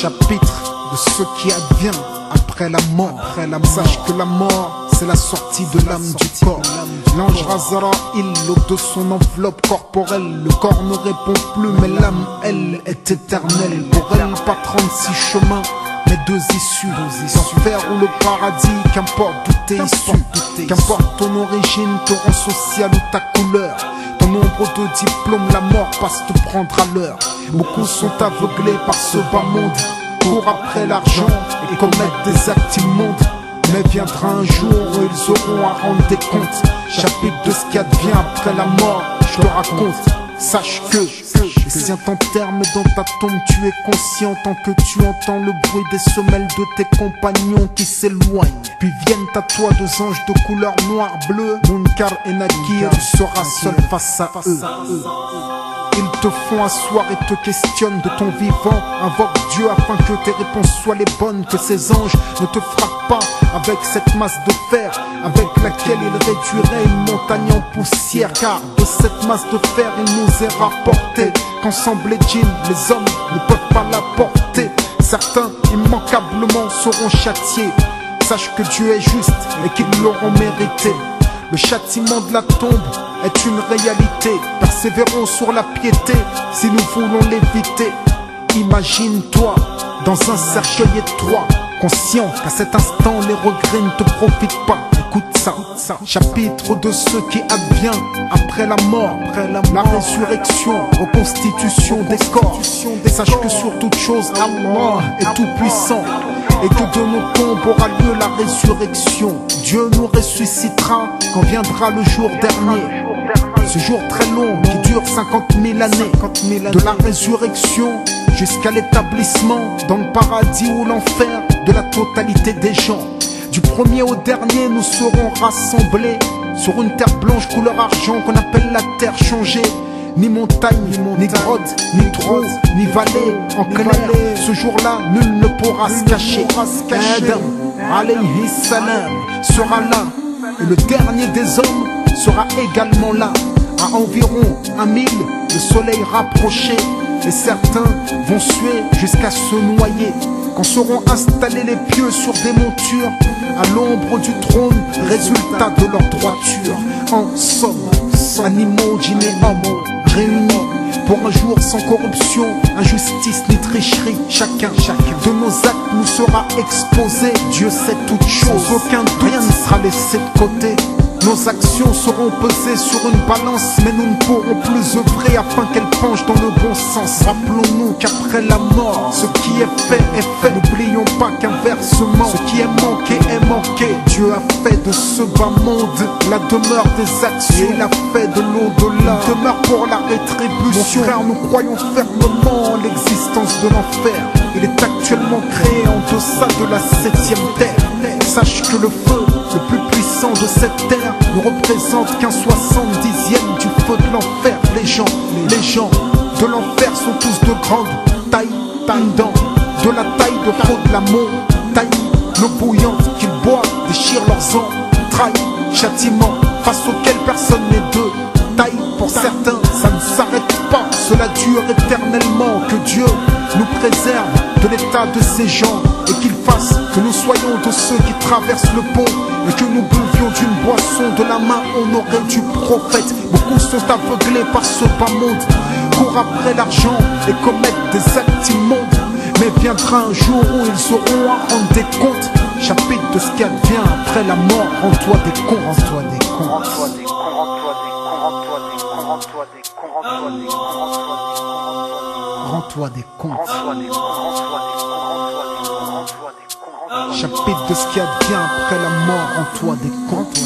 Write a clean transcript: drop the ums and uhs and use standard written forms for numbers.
Chapitre de ce qui advient après la mort. Sache que la mort, c'est la sortie de l'âme du corps. L'ange Azraïl ôte de son enveloppe corporelle. Le corps ne répond plus, mais l'âme, elle, est éternelle. Pour elle, pas 36 chemins, mais 2 issues. L'enfer ou le paradis, qu'importe d'où t'es issu. Qu'importe ton origine, ton rang social ou ta couleur. Ton nombre de diplômes, la mort passe te prendre à l'heure. Beaucoup sont aveuglés par ce bas monde, courent après l'argent et commettent des actes immondes. Mais viendra un jour où ils auront à rendre des comptes. Chapitre de ce qui advient après la mort, je te raconte. Sache que si un t'enterre dans ta tombe, tu es conscient tant que tu entends le bruit des semelles de tes compagnons qui s'éloignent. Puis viennent à toi 2 anges de couleur noire, bleue, Munkar et Nakir. Tu seras seul face à eux. Ils te font asseoir et te questionnent de ton vivant. Invoque Dieu afin que tes réponses soient les bonnes. Que ces anges ne te frappent pas avec cette masse de fer avec laquelle ils réduiraient une montagne en poussière. Car de cette masse de fer il nous est rapporté qu'ensemble les djinns, les hommes ne peuvent pas la porter. Certains immanquablement seront châtiés. Sache que Dieu est juste et qu'ils l'auront mérité. Le châtiment de la tombe est une réalité. Persévérons sur la piété si nous voulons l'éviter. Imagine-toi dans un cercueil étroit, conscient qu'à cet instant les regrets ne te profitent pas. Écoute ça. Chapitre de ce qui advient après la mort, la résurrection, reconstitution des corps. Sache que sur toute chose Allah est tout puissant et que de nos tombes aura lieu la résurrection. Dieu nous ressuscitera quand viendra le jour dernier. Ce jour très long qui dure 50 000 années, de la résurrection jusqu'à l'établissement dans le paradis ou l'enfer de la totalité des gens. Du premier au dernier, nous serons rassemblés sur une terre blanche couleur argent qu'on appelle la terre changée. Ni montagne, ni grotte, ni trou, ni vallée. En clair, ce jour-là, nul ne pourra se cacher. Adam, alayhi salam, sera là. Et le dernier des hommes sera également là. À environ 1000, le soleil rapproché. Et certains vont suer jusqu'à se noyer. Quand seront installés les pieux sur des montures, à l'ombre du trône, résultat de leur droiture. En somme, animaux, djinns et hommes réunis pour un jour sans corruption, injustice ni tricherie. Chacun de nos actes nous sera exposé. Dieu sait toutes choses, aucun rien ne sera laissé de côté. Nos actions seront pesées sur une balance, mais nous ne pourrons plus œuvrer afin qu'elles penchent dans le bon sens. Rappelons-nous qu'après la mort, ce qui est fait est fait. N'oublions pas qu'inversement, ce qui est manqué est manqué. Dieu a fait de ce bas monde la demeure des actions. Il a fait de l'au-delà une demeure pour la rétribution. Mon frère, nous croyons fermement en l'existence de l'enfer. Il est actuellement créé en deçà de la 7e terre. Sache que le feu le plus puissant de cette terre ne représente qu'un 70e du feu de l'enfer. Les gens de l'enfer sont tous de grande taille, de la taille de Faux la montagne. L'eau bouillante qu'ils boivent déchire leurs entrailles. Châtiment face auquel personne n'est de taille. Pour certains, ça ne s'arrête pas, cela dure éternellement. Que Dieu nous préserve de l'état de ces gens et qu'il fasse que nous soyons de ceux qui traversent le pont et que nous buvions d'une boisson de la main honorée du prophète. Beaucoup sont aveuglés par ce bas monde, courent après l'argent et commettent des actes immondes. Mais viendra un jour où ils auront à rendre des comptes. Chapitre de ce qui advient après la mort. Rends-toi des comptes, rends-toi des comptes. Rends-toi des comptes. Chapitre de ce qui advient après la mort. Rends-toi des comptes.